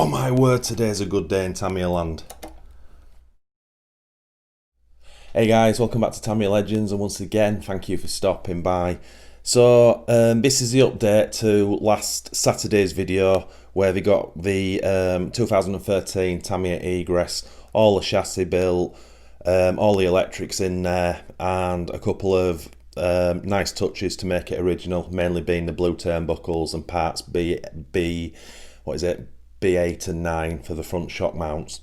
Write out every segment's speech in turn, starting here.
Oh my word, today's a good day in Tamiya land. Hey guys, welcome back to Tamiya Legends, and once again, thank you for stopping by. So, this is the update to last Saturday's video where they got the 2013 Tamiya Egress, all the chassis built, all the electrics in there, and a couple of nice touches to make it original, mainly being the blue turnbuckles and parts B8 and 9 for the front shock mounts.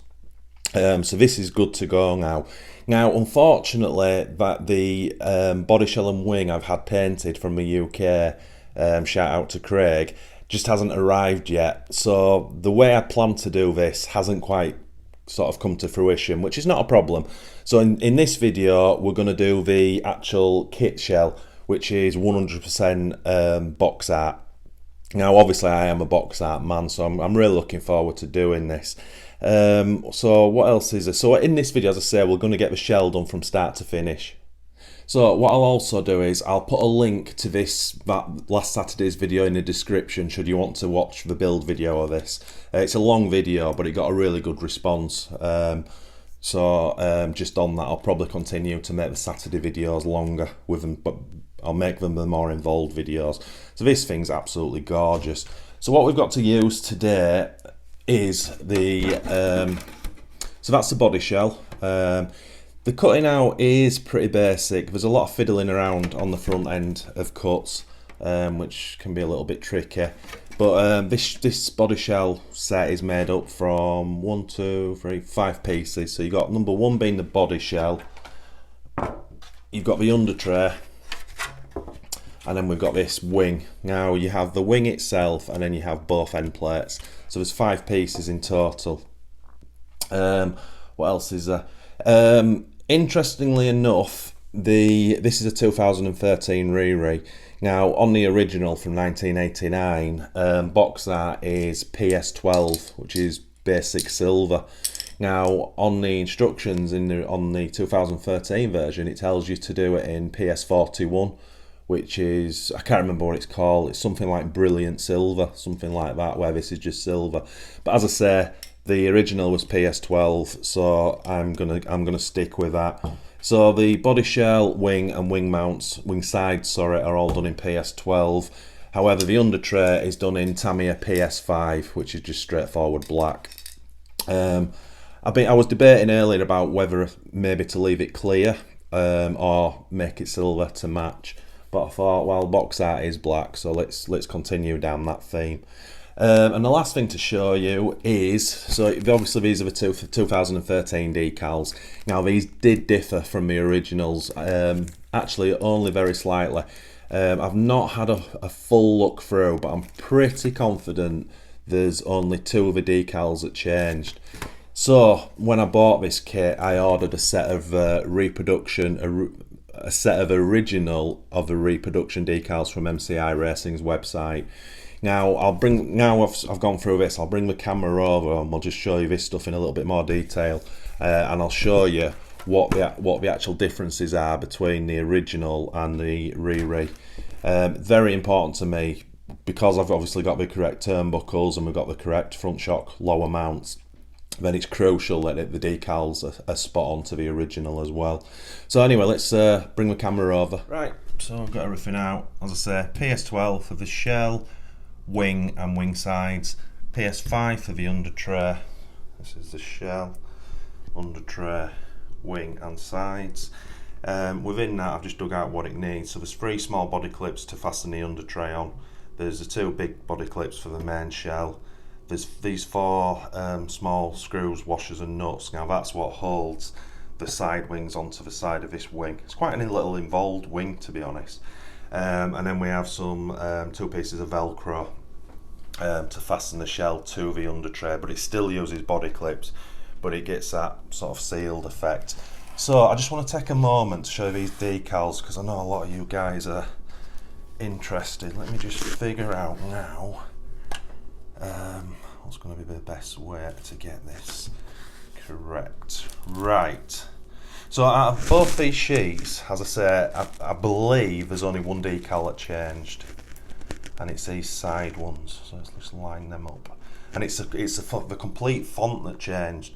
So this is good to go now. Now, unfortunately, that the body shell and wing I've had painted from the UK, shout out to Craig, just hasn't arrived yet. So the way I plan to do this hasn't quite sort of come to fruition, which is not a problem. So in this video, we're going to do the actual kit shell, which is 100% box art. Now, obviously, I am a box art man, so I'm really looking forward to doing this. So what else is there? So in this video, as I say, we're going to get the shell done from start to finish. So what I'll also do is I'll put a link to that last Saturday's video in the description should you want to watch the build video of this. It's a long video, but it got a really good response. Just on that, I'll probably continue to make the Saturday videos longer with them, but I'll make them the more involved videos. So this thing's absolutely gorgeous. So what we've got to use today is the so that's the body shell. The cutting out is pretty basic. There's a lot of fiddling around on the front end of cuts, which can be a little bit tricky. But this body shell set is made up from 5 pieces. So you've got number one being the body shell, you've got the under tray, and then we've got this wing. Now you have the wing itself, and then you have both end plates. So there's 5 pieces in total. What else is there? Interestingly enough, this is a 2013 Riri. Now on the original from 1989, box art is PS12, which is basic silver. Now on the instructions on the 2013 version, it tells you to do it in PS41, which is, I can't remember what it's called. It's something like brilliant silver, something like that, where this is just silver. But as I say, the original was PS12, so I'm gonna stick with that. So the body shell, wing and wing mounts, wing sides, are all done in PS12. However, the under tray is done in Tamiya PS5, which is just straightforward black. I was debating earlier about whether maybe to leave it clear or make it silver to match. But I thought, well, box art is black, so let's continue down that theme. And the last thing to show you is, so obviously these are the 2013 decals. Now these did differ from the originals, actually only very slightly. I've not had a full look through, but I'm pretty confident there's only 2 of the decals that changed. So when I bought this kit, I ordered a set of a set of original of the reproduction decals from MCI Racing's website. Now I've gone through this, I'll bring the camera over and we'll just show you this stuff in a little bit more detail, and I'll show you what the actual differences are between the original and the Riri. Very important to me, because I've obviously got the correct turnbuckles and we've got the correct front shock lower mounts, then it's crucial that the decals are spot on to the original as well. So anyway, let's bring the camera over. Right, so I've got everything out. As I say, PS12 for the shell, wing and wing sides, PS5 for the under tray. This is the shell, under tray, wing and sides. Within that, I've just dug out what it needs. So there's 3 small body clips to fasten the under tray on. There's the 2 big body clips for the main shell. There's these 4 small screws, washers and nuts. Now that's what holds the side wings onto the side of this wing. It's quite a little involved wing, to be honest. And then we have some 2 pieces of Velcro to fasten the shell to the under tray, but it still uses body clips, but it gets that sort of sealed effect. So I just want to take a moment to show you these decals, because I know a lot of you guys are interested. Let me just figure out now what's going to be the best way to get this correct. Right, so out of both these sheets, as I say, I believe there's only 1 decal that changed, and it's these side ones, so let's just line them up. and it's the complete font that changed.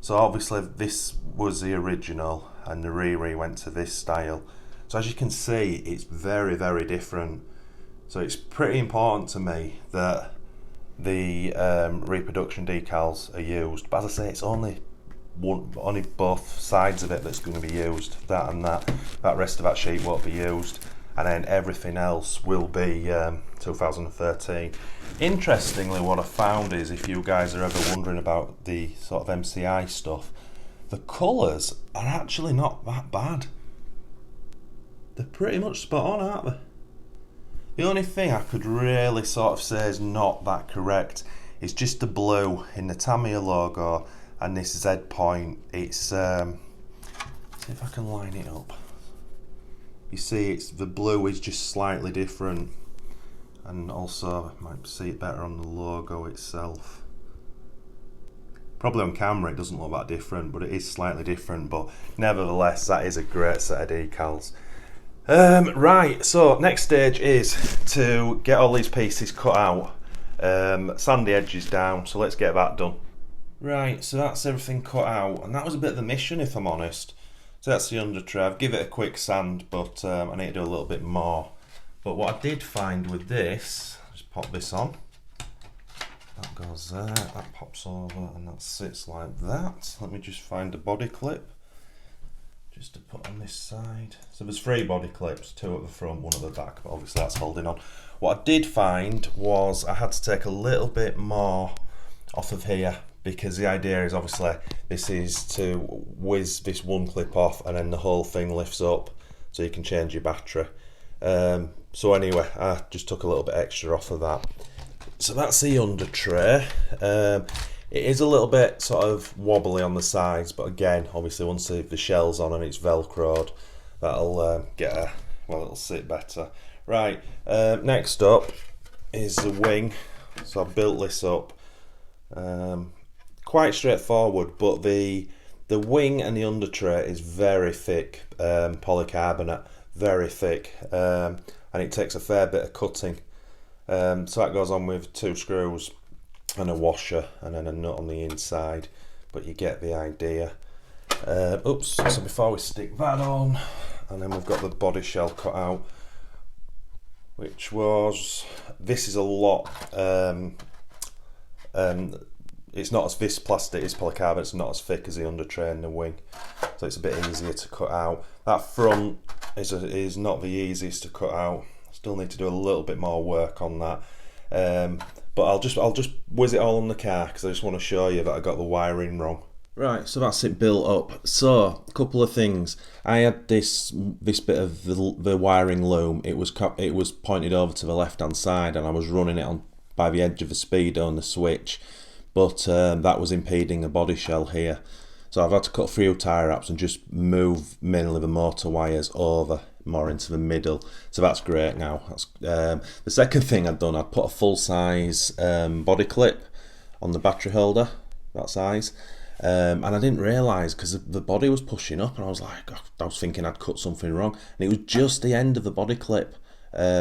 So obviously this was the original, and the Riri went to this style. So as you can see, it's very, very different. So it's pretty important to me that the reproduction decals are used. But as I say, it's only both sides of it that's going to be used. That and that rest of that sheet won't be used, and then everything else will be 2013. Interestingly, what I found is, if you guys are ever wondering about the sort of MCI stuff, the colours are actually not that bad. They're pretty much spot on, aren't they? The only thing I could really sort of say is not that correct is just the blue in the Tamiya logo and this Z point. It's see if I can line it up. You see, it's the blue is just slightly different, and also I might see it better on the logo itself. Probably on camera it doesn't look that different, but it is slightly different. But nevertheless, that is a great set of decals. Right, so next stage is to get all these pieces cut out, sand the edges down, so let's get that done. Right, so that's everything cut out, and that was a bit of a mission, if I'm honest. So that's the under tray. I've give it a quick sand, but I need to do a little bit more. But what I did find with this, just pop this on, that goes there, that pops over, and that sits like that. Let me just find a body clip just to put on this side. So there's 3 body clips, 2 at the front, 1 at the back, but obviously that's holding on. What I did find was I had to take a little bit more off of here, because the idea is obviously this is to whiz this one clip off and then the whole thing lifts up so you can change your battery. So anyway, I just took a little bit extra off of that. So that's the under tray. It is a little bit sort of wobbly on the sides, but again, obviously once the shell's on and it's velcroed, that'll it'll sit better. Right, next up is the wing. So I built this up. Quite straightforward, but the wing and the under tray is very thick polycarbonate, very thick, and it takes a fair bit of cutting. So that goes on with 2 screws and a washer and then a nut on the inside, but you get the idea. Oops, so before we stick that on, and then we've got the body shell cut out, which was, this is a lot, it's not as, this plastic is polycarbonate, it's not as thick as the under tray and the wing, so it's a bit easier to cut out. That front is not the easiest to cut out. Still need to do a little bit more work on that, but I'll just whiz it all on the car because I just want to show you that I got the wiring wrong. Right, so that's it built up. So a couple of things. I had this bit of the wiring loom. It was pointed over to the left hand side, and I was running it on by the edge of the speedo and the switch, but that was impeding the body shell here. So I've had to cut a few tie wraps and just move mainly the motor wires over more into the middle. So that's great now. That's, the second thing I'd done, I put a full size body clip on the battery holder, that size. And I didn't realise because the body was pushing up, and I was like, I was thinking I'd cut something wrong, and it was just the end of the body clip,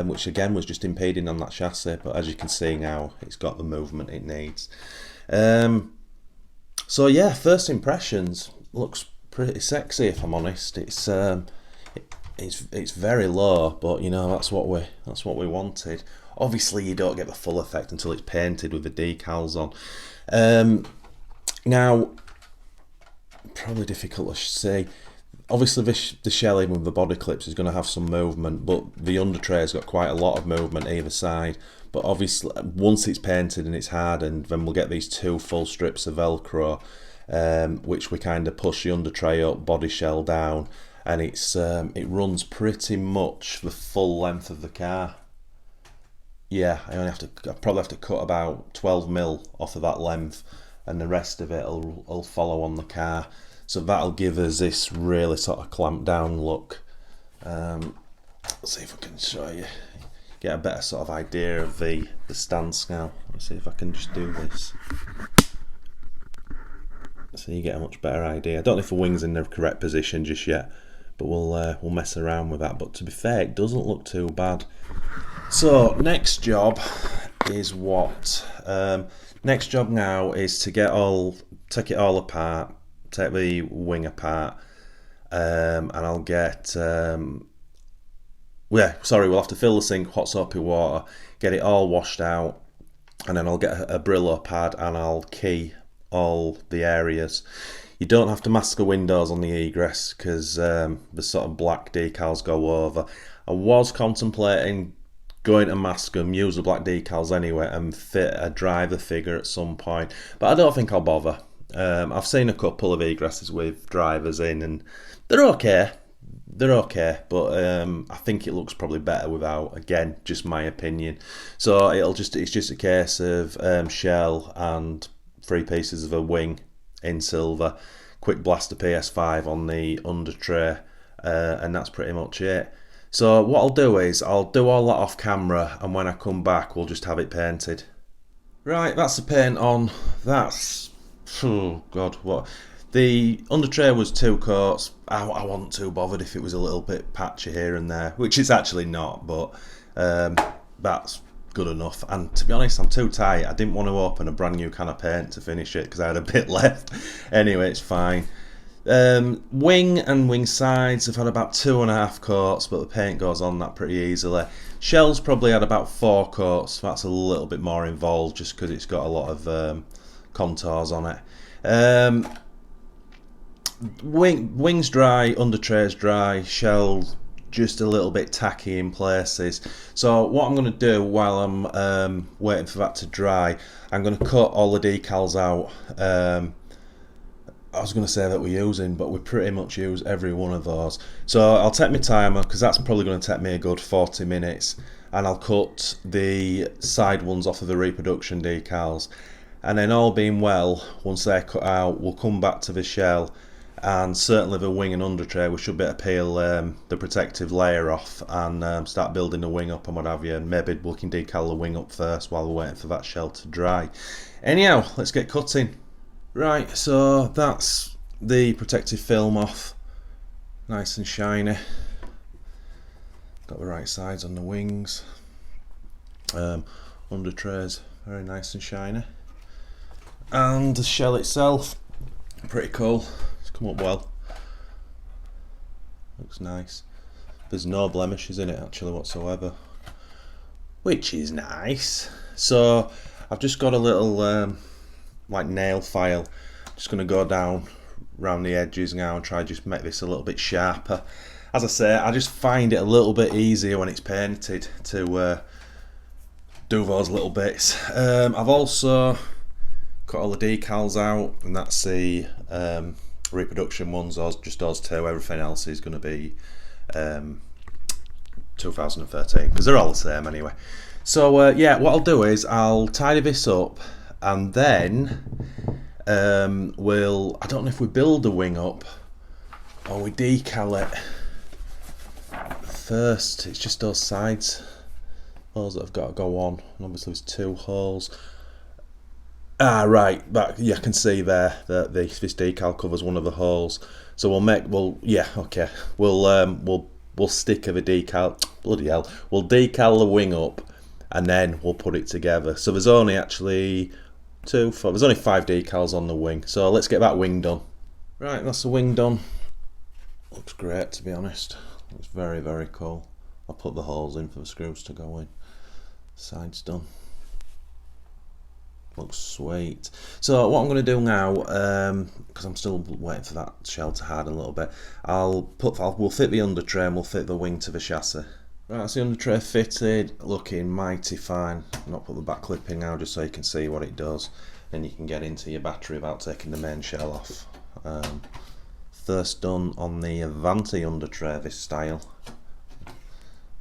which again was just impeding on that chassis. But as you can see now, it's got the movement it needs. So yeah, first impressions, looks pretty sexy if I'm honest. It's very low, but you know, that's what we wanted. Obviously you don't get the full effect until it's painted with the decals on. Now, probably difficult to say. Obviously the shelling with the body clips is going to have some movement, but the under tray's got quite a lot of movement either side. But obviously once it's painted and it's hardened, then we'll get these 2 full strips of Velcro, which we kind of push the under tray up, body shell down, and it runs pretty much the full length of the car. Yeah, I probably have to cut about 12mm off of that length, and the rest of it will follow on the car. So that'll give us this really sort of clamped down look. Let's see if I can show you, get a better sort of idea of the stance now. Let's see if I can just do this, so you get a much better idea. I don't know if the wing's in the correct position just yet, but we'll mess around with that. But to be fair, it doesn't look too bad. So next job is what? Next job now is to take it all apart, take the wing apart, and I'll get we'll have to fill the sink with hot soapy water, get it all washed out, and then I'll get a Brillo pad and I'll key all the areas. You don't have to mask the windows on the Egress because the sort of black decals go over. I was contemplating going to mask them, use the black decals anyway, and fit a driver figure at some point, but I don't think I'll bother. I've seen a couple of Egresses with drivers in, and they're okay. But I think it looks probably better without. Again, just my opinion. So it's just a case of shell and 3 pieces of a wing in silver, quick blaster PS5 on the under tray, and that's pretty much it. So what I'll do is I'll do all that off camera, and when I come back we'll just have it painted. Right, that's the paint on. That's, oh god, what? The under tray was 2 coats. I wasn't too bothered if it was a little bit patchy here and there, which it's actually not, but that's good enough. And to be honest, I'm too tight. I didn't want to open a brand new can of paint to finish it because I had a bit left. Anyway, it's fine. Wing and wing sides have had about 2.5 coats, but the paint goes on that pretty easily. Shell's probably had about 4 coats. That's a little bit more involved just because it's got a lot of contours on it. Wings dry, under tray's dry, shell just a little bit tacky in places. So what I'm going to do while I'm waiting for that to dry, I'm going to cut all the decals out. I was going to say that we're using, but we pretty much use every one of those. So I'll take my timer, because that's probably going to take me a good 40 minutes, and I'll cut the side ones off of the reproduction decals. And then all being well, once they're cut out, we'll come back to the shell, and certainly the wing and under tray, we should be able to peel the protective layer off and start building the wing up and what have you, and maybe we can decal the wing up first while we're waiting for that shell to dry. Anyhow, let's get cutting. Right, so that's the protective film off, nice and shiny. Got the right sides on the wings. Under trays, very nice and shiny. And the shell itself, pretty cool. It's come up well. Looks nice. There's no blemishes in it actually whatsoever, which is nice. So I've just got a little like nail file. Just going to go down around the edges now and try to just make this a little bit sharper. As I say, I just find it a little bit easier when it's painted to do those little bits. I've also cut all the decals out, and that's the reproduction ones, just those 2. Everything else is going to be 2013 because they're all the same anyway. So yeah, what I'll do is I'll tidy this up, and then I don't know if we build the wing up or we decal it first. It's just those sides holes that have got to go on, and obviously there's 2 holes. Right, but yeah, I can see there that this decal covers one of the holes. So we'll stick the decal. Bloody hell, we'll decal the wing up, and then we'll put it together. So there's only actually there's only 5 decals on the wing. So let's get that wing done. Right, that's the wing done. Looks great, to be honest. Looks very, very cool. I'll put the holes in for the screws to go in. Side's done. Looks sweet. So what I'm going to do now, because I'm still waiting for that shell to harden a little bit, we'll fit the under tray and we'll fit the wing to the chassis. Right, that's the under tray fitted, looking mighty fine. I'll not put the back clipping now just so you can see what it does. Then you can get into your battery without taking the main shell off. First done on the Avanti under tray, this style.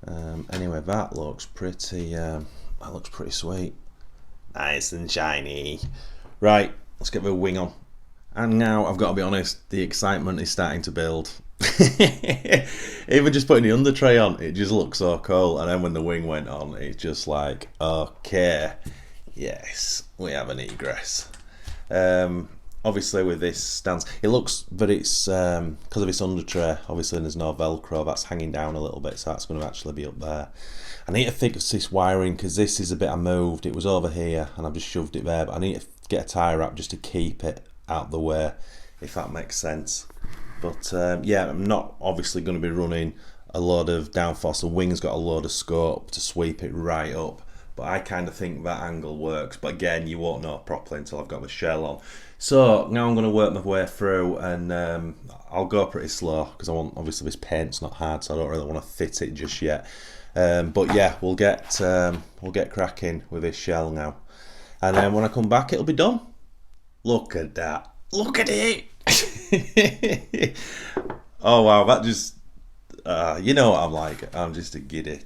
Anyway, that looks pretty sweet. Nice and shiny. Right, let's get the wing on. And now, I've got to be honest, the excitement is starting to build. Even just putting the under tray on, it just looks so cool. And then when the wing went on, it's just like, okay, yes, we have an Egress. obviously with this stance, it looks, but it's because of its under tray, obviously there's no Velcro, that's hanging down a little bit, so that's going to actually be up there. I need to fix this wiring because this is a bit I moved. It was over here and I've just shoved it there, but I need to get a tie wrap just to keep it out of the way, if that makes sense. But yeah, I'm not obviously going to be running a load of downforce. The wing's got a load of scope to sweep it right up, but I kind of think that angle works. But again, you won't know properly until I've got the shell on. So now I'm going to work my way through, and I'll go pretty slow because I want, obviously this paint's not hard, so I don't really want to fit it just yet. But yeah, we'll get cracking with this shell now, and then when I come back, it'll be done. Look at that! Look at it! Oh wow, that just you know what I'm like. I'm just a giddy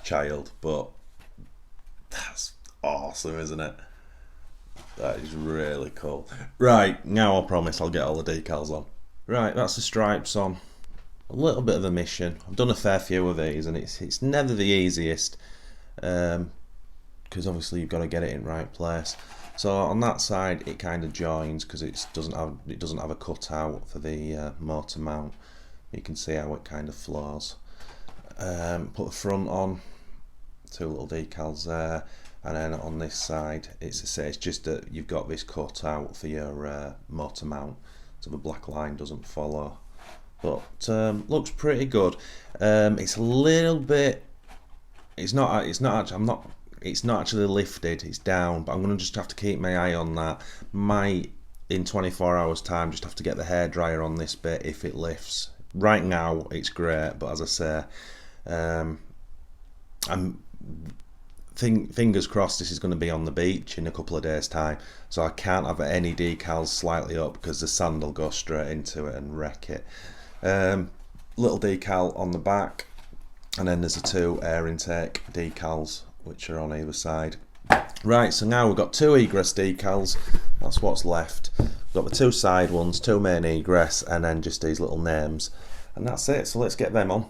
child, but that's awesome, isn't it? That is really cool. Right, now I promise I'll get all the decals on. Right, that's the stripes on. A little bit of a mission. I've done a fair few of these, and it's never the easiest because obviously you've got to get it in right place. So on that side, it kind of joins because it doesn't have a cutout for the motor mount. You can see how it kind of flows. Put the front on, 2 little decals there, and then on this side, it's just that you've got this cutout for your motor mount, so the black line doesn't follow. But looks pretty good. It's a little bit. It's not actually lifted. It's down, but I'm gonna just have to keep my eye on that. Might in 24 hours time just have to get the hairdryer on this bit if it lifts. Right now it's great, but as I say, I'm fingers crossed this is going to be on the beach in a couple of days time, so I can't have any decals slightly up because the sand will go straight into it and wreck it. Little decal on the back, and then there's the 2 air intake decals which are on either side. Right, so now we've got 2 egress decals. That's what's left. We've got the 2 side ones, 2 main egress, and then just these little names, and that's it. So let's get them on,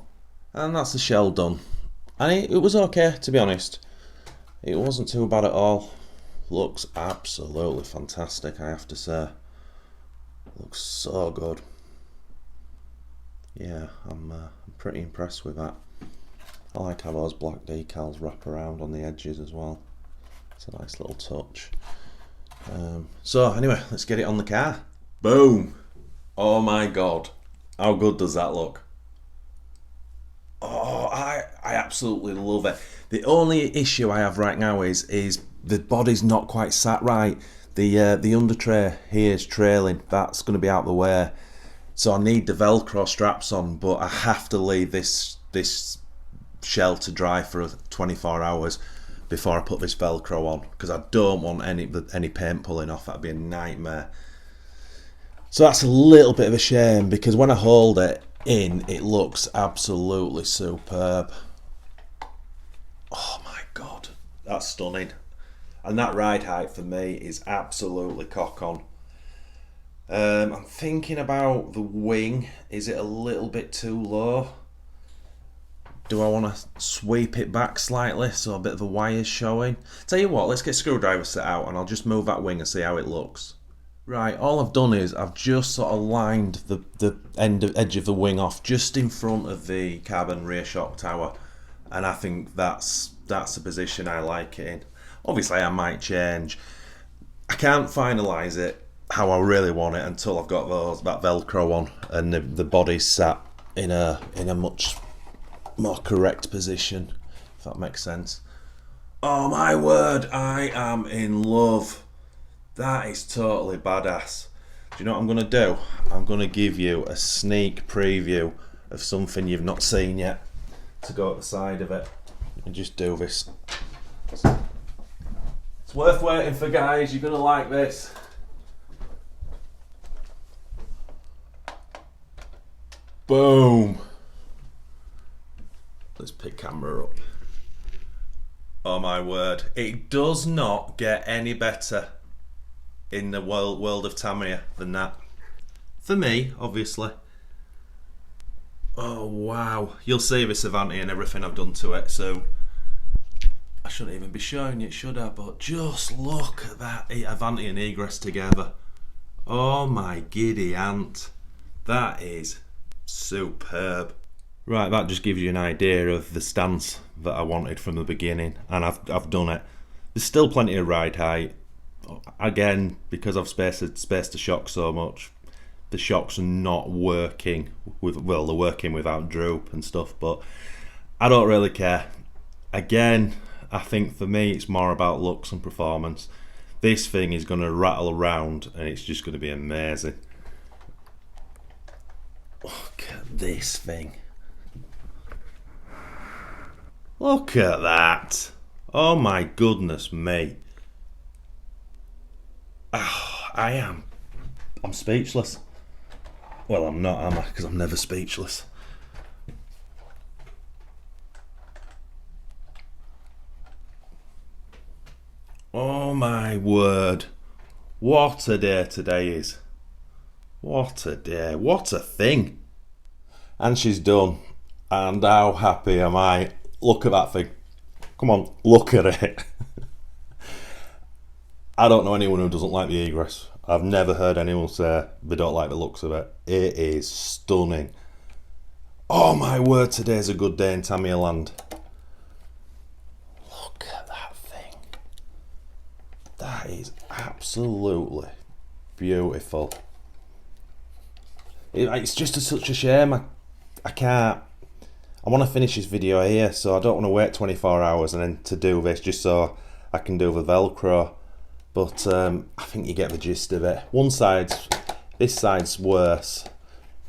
and that's the shell done. And it was okay, to be honest. It wasn't too bad at all. Looks absolutely fantastic, I have to say. Looks so good. Yeah, I'm pretty impressed with that. I like how those black decals wrap around on the edges as well. It's a nice little touch. So anyway, let's get it on the car. Boom! Oh my god, how good does that look? Oh, I absolutely love it. The only issue I have right now is the body's not quite sat right. The under tray here is trailing. That's going to be out the way. So I need the Velcro straps on, but I have to leave this shell to dry for 24 hours before I put this Velcro on, because I don't want any paint pulling off. That'd be a nightmare. So that's a little bit of a shame, because when I hold it in, it looks absolutely superb. Oh my god, that's stunning. And that ride height for me is absolutely cock on. I'm thinking about the wing. Is it a little bit too low? Do I want to sweep it back slightly so a bit of the wire's showing? Tell you what, let's get screwdriver set out and I'll just move that wing and see how it looks. Right, all I've done is I've just sort of lined the edge of the wing off just in front of the carbon rear shock tower, and I think that's the position I like it in. Obviously I might change. I can't finalise it how I really want it until I've got that Velcro on and the body's sat in a much more correct position, if that makes sense. Oh my word, I am in love. That is totally badass. Do you know what I'm going to do? I'm going to give you a sneak preview of something you've not seen yet to go at the side of it. And just do this. It's worth waiting for, guys. You're going to like this. Boom. Let's pick camera up. Oh my word. It does not get any better in the world of Tamiya than that. For me, obviously. Oh wow. You'll see this Avanti and everything I've done to it, so I shouldn't even be showing it, should I? But just look at that Avanti and Egress together. Oh my giddy aunt. That is superb. Right, that just gives you an idea of the stance that I wanted from the beginning, and I've done it. There's still plenty of ride height. Again, because I've spaced the shock so much, the shocks are not working with, well, they're working without droop and stuff, but I don't really care. Again, I think for me it's more about looks and performance. This thing is going to rattle around and it's just going to be amazing. Look at this thing. Look at that. Oh my goodness me. Oh, I'm speechless. Well, I'm not, am I? Because I'm never speechless. Oh my word. What a day today is. What a day. What a thing. And she's done. And how happy am I? Look at that thing. Come on, look at it. I don't know anyone who doesn't like the Egress. I've never heard anyone say they don't like the looks of it. It is stunning. Oh my word, today's a good day in Tamiya land. Look at that thing. That is absolutely beautiful. It's just such a shame I can't. I want to finish this video here, so I don't want to wait 24 hours and then to do this just so I can do the Velcro. But I think you get the gist of it. This side's worse.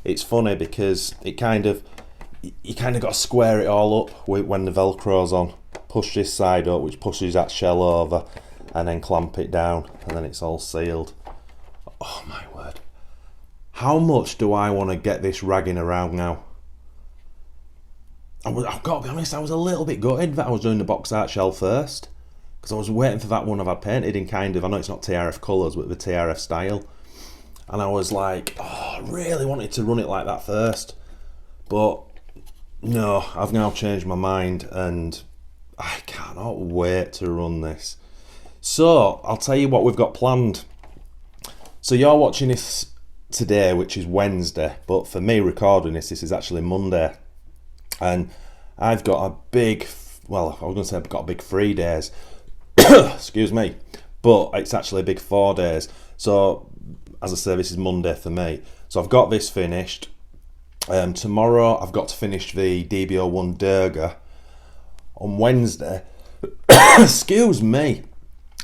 It's funny because you kind of got to square it all up when the Velcro's on. Push this side up, which pushes that shell over, and then clamp it down, and then it's all sealed. Oh my word. How much do I want to get this ragging around now? I've got to be honest, I was a little bit gutted that I was doing the box art shell first, because I was waiting for that one I've had painted in kind of, I know it's not TRF colours, but the TRF style. And I was like, oh, I really wanted to run it like that first. But no, I've now changed my mind and I cannot wait to run this. So, I'll tell you what we've got planned. So you're watching this today, which is Wednesday, but for me recording this is actually Monday. And I've got a big, well, I was going to say I've got a big 3 days. Excuse me. But it's actually a big 4 days. So, as I say, this is Monday for me. So I've got this finished. Tomorrow I've got to finish the DB01 Durga. On Wednesday, excuse me,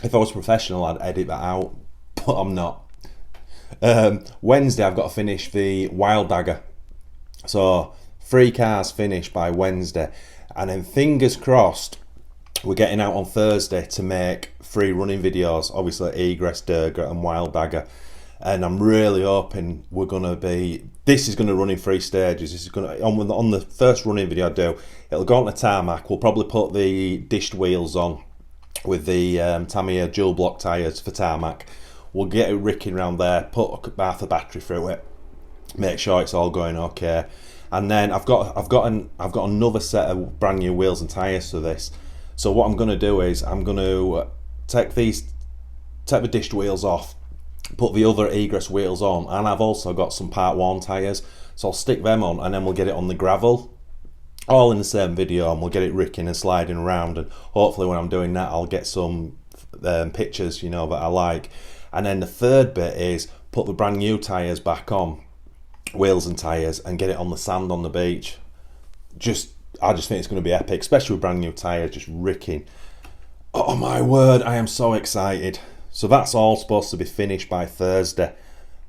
if I was professional I'd edit that out, but I'm not. Wednesday I've got to finish the Wild Dagger. So 3 cars finished by Wednesday, and then fingers crossed we're getting out on Thursday to make 3 running videos, obviously Egress, Durga and Wild Dagger. And I'm really hoping we're going to be, this is going to run in 3 stages. This is going to, on the first running video I do, it'll go on to tarmac. We'll probably put the dished wheels on with the Tamiya dual block tyres for tarmac. We'll get it ricking around there, put half the battery through it, make sure it's all going okay. And then I've got another set of brand new wheels and tyres for this. So what I'm going to do is I'm going to take the dished wheels off, put the other Egress wheels on, and I've also got some part worn tyres, so I'll stick them on and then we'll get it on the gravel, all in the same video, and we'll get it ricking and sliding around, and hopefully when I'm doing that I'll get some pictures, you know, that I like. And then the third bit is put the brand new tyres back on, wheels and tyres, and get it on the sand on the beach. I just think it's going to be epic, especially with brand new tyres, just ricking. Oh my word, I am so excited. So that's all supposed to be finished by Thursday.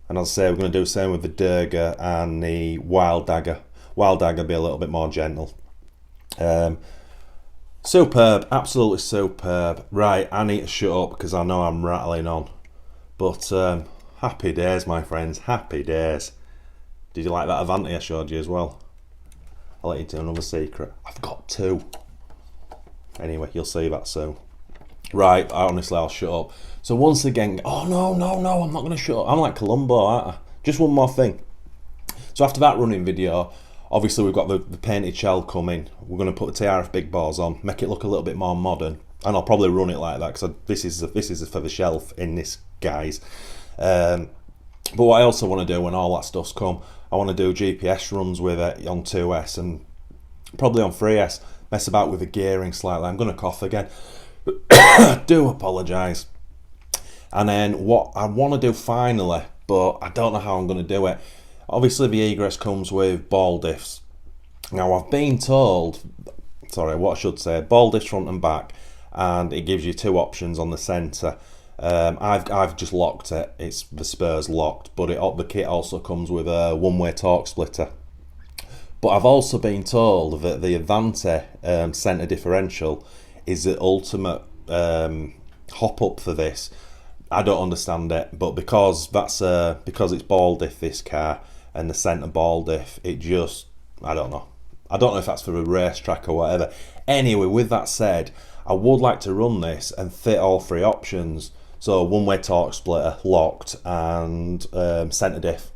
And as I say, we're going to do the same with the Durga and the Wild Dagger. Wild Dagger will be a little bit more gentle. Superb, absolutely superb. Right, I need to shut up because I know I'm rattling on. But happy days, my friends, happy days. Did you like that Avanti I showed you as well? I'll let you do another secret. I've got 2. Anyway, you'll see that soon. Right, honestly, I'll shut up. So once again, oh no, I'm not going to shut up. I'm like Columbo, aren't I? Just one more thing. So after that running video, obviously we've got the painted shell coming. We're going to put the TRF big bars on, make it look a little bit more modern. And I'll probably run it like that because this is for the shelf in this, guys. But what I also want to do when all that stuff's come, I want to do GPS runs with it on 2S and probably on 3S, mess about with the gearing slightly. I'm going to cough again. Do apologise. And then what I want to do finally, but I don't know how I'm going to do it. Obviously the Egress comes with ball diffs. Now I've been told, what I should say, ball diffs front and back, and it gives you two options on the centre. I've just locked it. It's the Spurs locked, but the kit also comes with a one-way torque splitter. But I've also been told that the Avante centre differential is the ultimate hop up for this. I don't understand it, but because it's ball diff this car and the centre ball diff, it just, I don't know if that's for a racetrack or whatever. Anyway, with that said, I would like to run this and fit all three options. So one-way torque splitter, locked, and centre diff,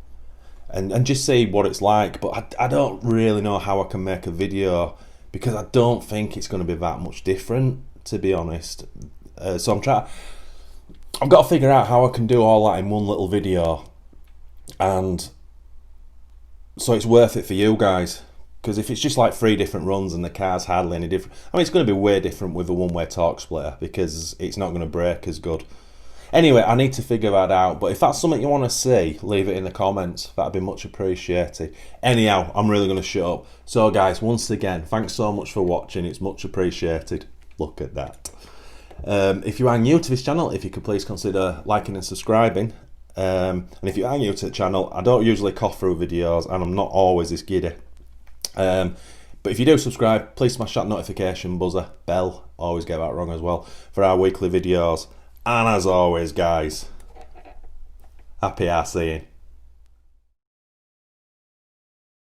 and just see what it's like. But I don't really know how I can make a video, because I don't think it's going to be that much different, to be honest. So I've got to figure out how I can do all that in one little video, and so it's worth it for you guys. Because if it's just like 3 different runs and the car's hardly any different, I mean, it's going to be way different with a one-way torque splitter, because it's not going to brake as good. Anyway, I need to figure that out, but if that's something you want to see, leave it in the comments. That'd be much appreciated. Anyhow, I'm really going to shut up. So guys, once again, thanks so much for watching. It's much appreciated. Look at that. If you are new to this channel, if you could please consider liking and subscribing. And if you are new to the channel, I don't usually cough through videos, and I'm not always this giddy. But if you do subscribe, please smash that notification buzzer, bell, always get that wrong as well, for our weekly videos. And as always guys, happy RCing.